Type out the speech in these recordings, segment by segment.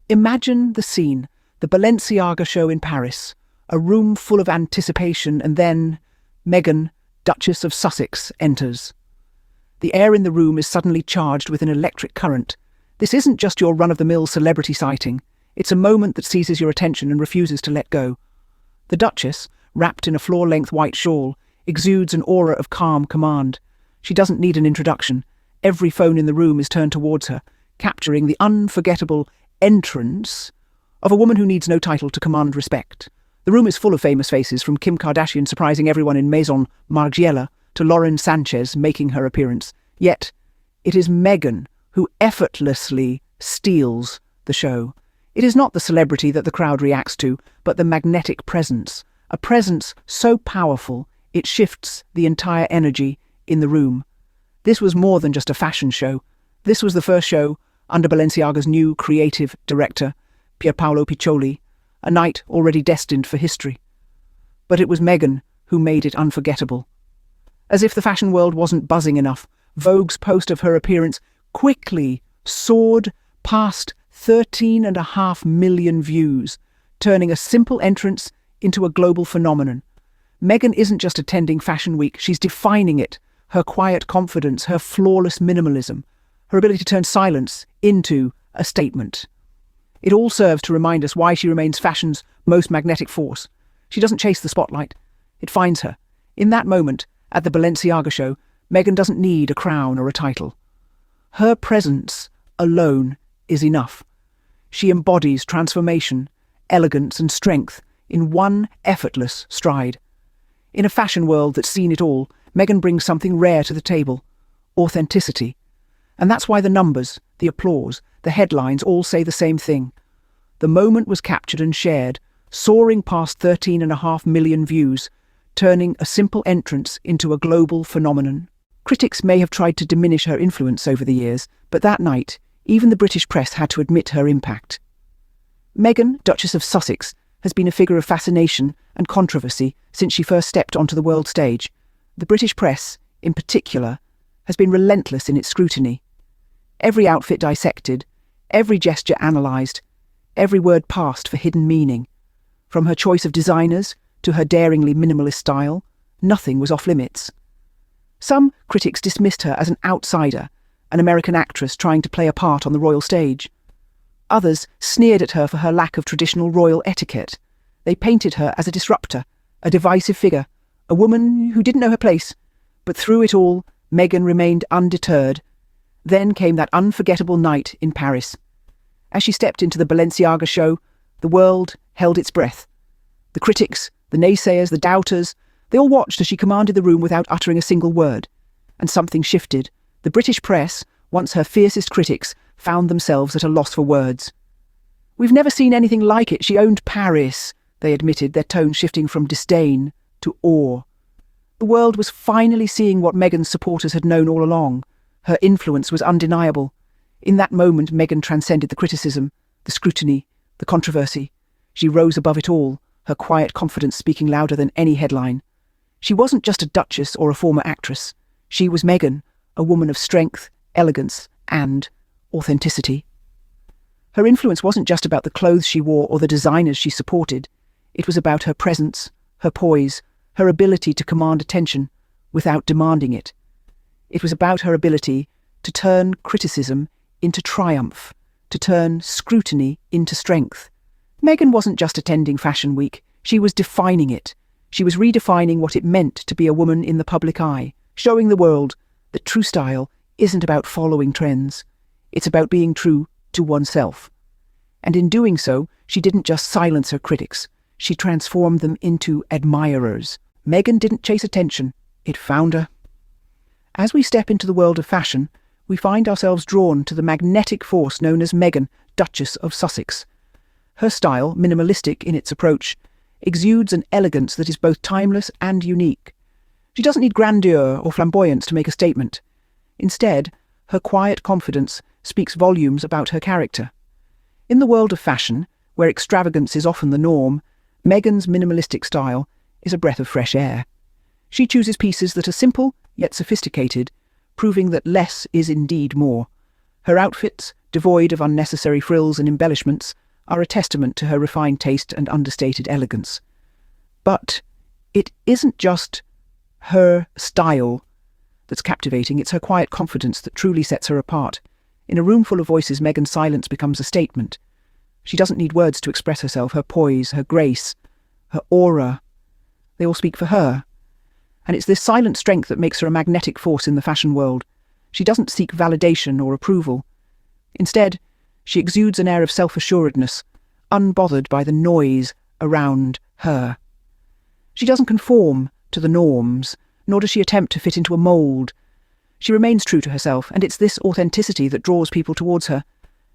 Imagine the scene, the Balenciaga show in Paris, a room full of anticipation, and then Meghan, Duchess of Sussex, enters. The air in the room is suddenly charged with an electric current. This isn't just your run-of-the-mill celebrity sighting. It's a moment that seizes your attention and refuses to let go. The Duchess, wrapped in a floor-length white shawl, exudes an aura of calm command. She doesn't need an introduction. Every phone in the room is turned towards her, capturing the unforgettable entrance of a woman who needs no title to command respect. The room is full of famous faces, from Kim Kardashian surprising everyone in Maison Margiela to Lauren Sanchez making her appearance. Yet, it is Meghan who effortlessly steals the show. It is not the celebrity that the crowd reacts to, but the magnetic presence, a presence so powerful it shifts the entire energy in the room. This was more than just a fashion show. This was the first show under Balenciaga's new creative director, Pierpaolo Piccioli, a night already destined for history. But it was Meghan who made it unforgettable. As if the fashion world wasn't buzzing enough, Vogue's post of her appearance quickly soared past 13.5 million views, turning a simple entrance into a global phenomenon. Meghan isn't just attending Fashion Week, she's defining it. Her quiet confidence, her flawless minimalism, her ability to turn silence into a statement. It all serves to remind us why she remains fashion's most magnetic force. She doesn't chase the spotlight. It finds her. In that moment, at the Balenciaga show, Meghan doesn't need a crown or a title. Her presence alone is enough. She embodies transformation, elegance and strength in one effortless stride. In a fashion world that's seen it all, Meghan brings something rare to the table: authenticity. And that's why the numbers, the applause, the headlines all say the same thing. The moment was captured and shared, soaring past 13.5 million views, turning a simple entrance into a global phenomenon. Critics may have tried to diminish her influence over the years, but that night, even the British press had to admit her impact. Meghan, Duchess of Sussex, has been a figure of fascination and controversy since she first stepped onto the world stage. The British press, in particular, has been relentless in its scrutiny. Every outfit dissected, every gesture analysed, every word passed for hidden meaning. From her choice of designers to her daringly minimalist style, nothing was off limits. Some critics dismissed her as an outsider, an American actress trying to play a part on the royal stage. Others sneered at her for her lack of traditional royal etiquette. They painted her as a disruptor, a divisive figure, a woman who didn't know her place. But through it all, Meghan remained undeterred. Then came that unforgettable night in Paris. As she stepped into the Balenciaga show, the world held its breath. The critics, the naysayers, the doubters, they all watched as she commanded the room without uttering a single word. And something shifted. The British press, once her fiercest critics, found themselves at a loss for words. "We've never seen anything like it. She owned Paris," they admitted, their tone shifting from disdain to awe. The world was finally seeing what Meghan's supporters had known all along. Her influence was undeniable. In that moment, Meghan transcended the criticism, the scrutiny, the controversy. She rose above it all, her quiet confidence speaking louder than any headline. She wasn't just a duchess or a former actress. She was Meghan, a woman of strength, elegance, and authenticity. Her influence wasn't just about the clothes she wore or the designers she supported. It was about her presence, her poise, her ability to command attention without demanding it. It was about her ability to turn criticism into triumph, to turn scrutiny into strength. Meghan wasn't just attending Fashion Week, she was defining it. She was redefining what it meant to be a woman in the public eye, showing the world that true style isn't about following trends. It's about being true to oneself. And in doing so, she didn't just silence her critics, she transformed them into admirers. Meghan didn't chase attention, it found her. As we step into the world of fashion, we find ourselves drawn to the magnetic force known as Meghan, Duchess of Sussex. Her style, minimalistic in its approach, exudes an elegance that is both timeless and unique. She doesn't need grandeur or flamboyance to make a statement. Instead, her quiet confidence speaks volumes about her character. In the world of fashion, where extravagance is often the norm, Meghan's minimalistic style is a breath of fresh air. She chooses pieces that are simple yet sophisticated, proving that less is indeed more. Her outfits, devoid of unnecessary frills and embellishments, are a testament to her refined taste and understated elegance. But it isn't just her style that's captivating, it's her quiet confidence that truly sets her apart. In a room full of voices, Meghan's silence becomes a statement. She doesn't need words to express herself. Her poise, her grace, her aura, they all speak for her. And it's this silent strength that makes her a magnetic force in the fashion world. She doesn't seek validation or approval. Instead, she exudes an air of self-assuredness, unbothered by the noise around her. She doesn't conform to the norms, nor does she attempt to fit into a mould. She remains true to herself, and it's this authenticity that draws people towards her.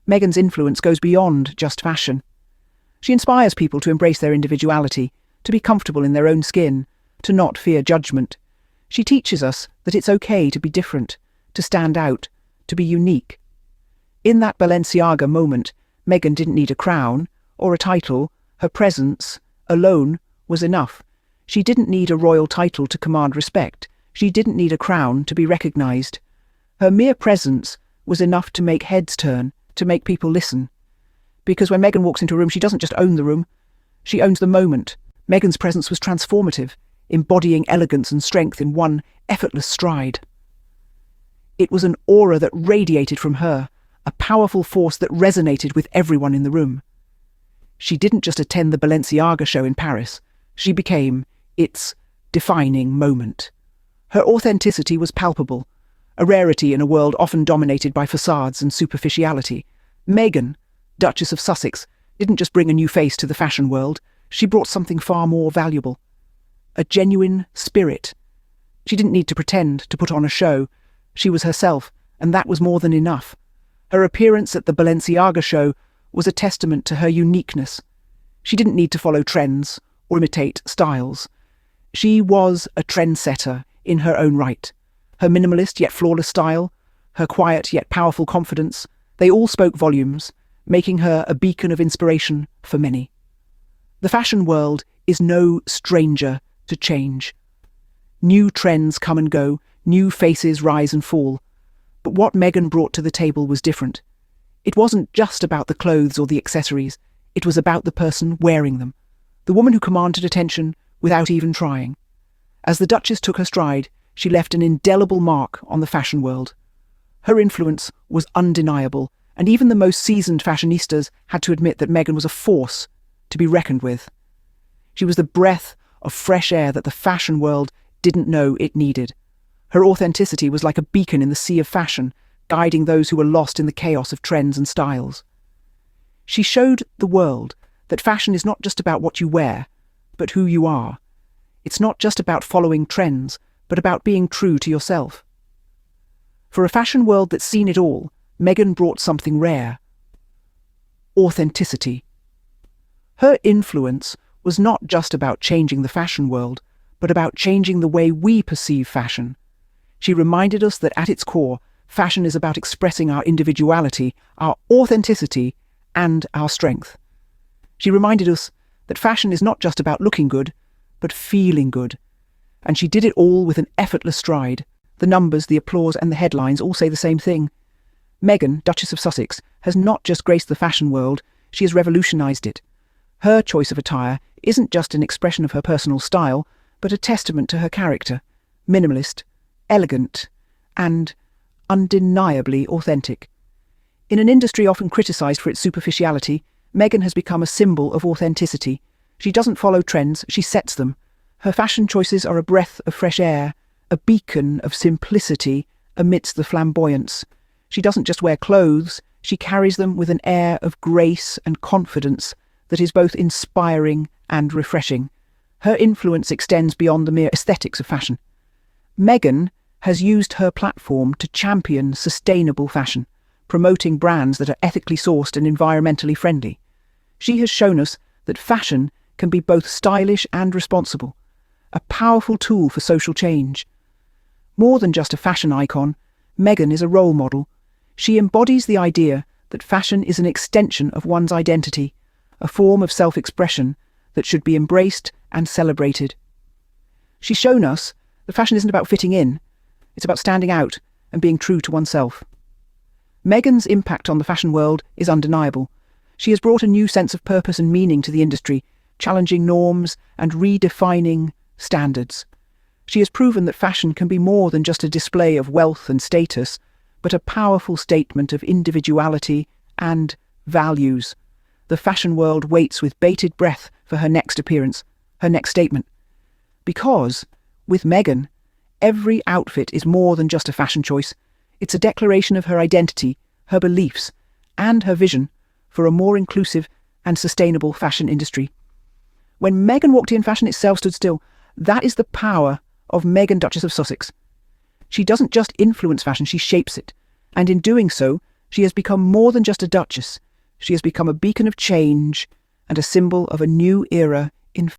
Meghan's influence goes beyond just fashion. She inspires people to embrace their individuality, to be comfortable in their own skin, to not fear judgment. She teaches us that it's okay to be different, to stand out, to be unique. In that Balenciaga moment, Meghan didn't need a crown or a title. Her presence alone was enough. She didn't need a royal title to command respect. She didn't need a crown to be recognised. Her mere presence was enough to make heads turn, to make people listen. Because when Meghan walks into a room, she doesn't just own the room, she owns the moment. Meghan's presence was transformative, embodying elegance and strength in one effortless stride. It was an aura that radiated from her, a powerful force that resonated with everyone in the room. She didn't just attend the Balenciaga show in Paris, she became its defining moment. Her authenticity was palpable, a rarity in a world often dominated by facades and superficiality. Meghan, Duchess of Sussex, didn't just bring a new face to the fashion world, she brought something far more valuable. A genuine spirit. She didn't need to pretend to put on a show. She was herself, and that was more than enough. Her appearance at the Balenciaga show was a testament to her uniqueness. She didn't need to follow trends or imitate styles. She was a trendsetter in her own right. Her minimalist yet flawless style, her quiet yet powerful confidence, they all spoke volumes, making her a beacon of inspiration for many. The fashion world is no stranger to change. New trends come and go, new faces rise and fall. But what Meghan brought to the table was different. It wasn't just about the clothes or the accessories, it was about the person wearing them, the woman who commanded attention without even trying. As the Duchess took her stride, she left an indelible mark on the fashion world. Her influence was undeniable, and even the most seasoned fashionistas had to admit that Meghan was a force to be reckoned with. She was the breath of fresh air that the fashion world didn't know it needed. Her authenticity was like a beacon in the sea of fashion, guiding those who were lost in the chaos of trends and styles. She showed the world that fashion is not just about what you wear, but who you are. It's not just about following trends, but about being true to yourself. For a fashion world that's seen it all, Meghan brought something rare: authenticity. Her influence was not just about changing the fashion world, but about changing the way we perceive fashion. She reminded us that at its core, fashion is about expressing our individuality, our authenticity, and our strength. She reminded us that fashion is not just about looking good, but feeling good. And she did it all with an effortless stride. The numbers, the applause, and the headlines all say the same thing. Meghan, Duchess of Sussex, has not just graced the fashion world, she has revolutionised it. Her choice of attire isn't just an expression of her personal style, but a testament to her character: minimalist, elegant, and undeniably authentic. In an industry often criticised for its superficiality, Meghan has become a symbol of authenticity. She doesn't follow trends, she sets them. Her fashion choices are a breath of fresh air, a beacon of simplicity amidst the flamboyance. She doesn't just wear clothes, she carries them with an air of grace and confidence that is both inspiring and refreshing. Her influence extends beyond the mere aesthetics of fashion. Meghan has used her platform to champion sustainable fashion, promoting brands that are ethically sourced and environmentally friendly. She has shown us that fashion can be both stylish and responsible, a powerful tool for social change. More than just a fashion icon, Meghan is a role model. She embodies the idea that fashion is an extension of one's identity, a form of self-expression that should be embraced and celebrated. She's shown us that fashion isn't about fitting in, it's about standing out and being true to oneself. Meghan's impact on the fashion world is undeniable. She has brought a new sense of purpose and meaning to the industry, challenging norms and redefining standards. She has proven that fashion can be more than just a display of wealth and status, but a powerful statement of individuality and values. The fashion world waits with bated breath for her next appearance, her next statement. Because, with Meghan, every outfit is more than just a fashion choice. It's a declaration of her identity, her beliefs, and her vision for a more inclusive and sustainable fashion industry. When Meghan walked in, fashion itself stood still. That is the power of Meghan, Duchess of Sussex. She doesn't just influence fashion, she shapes it. And in doing so, she has become more than just a duchess. She has become a beacon of change and a symbol of a new era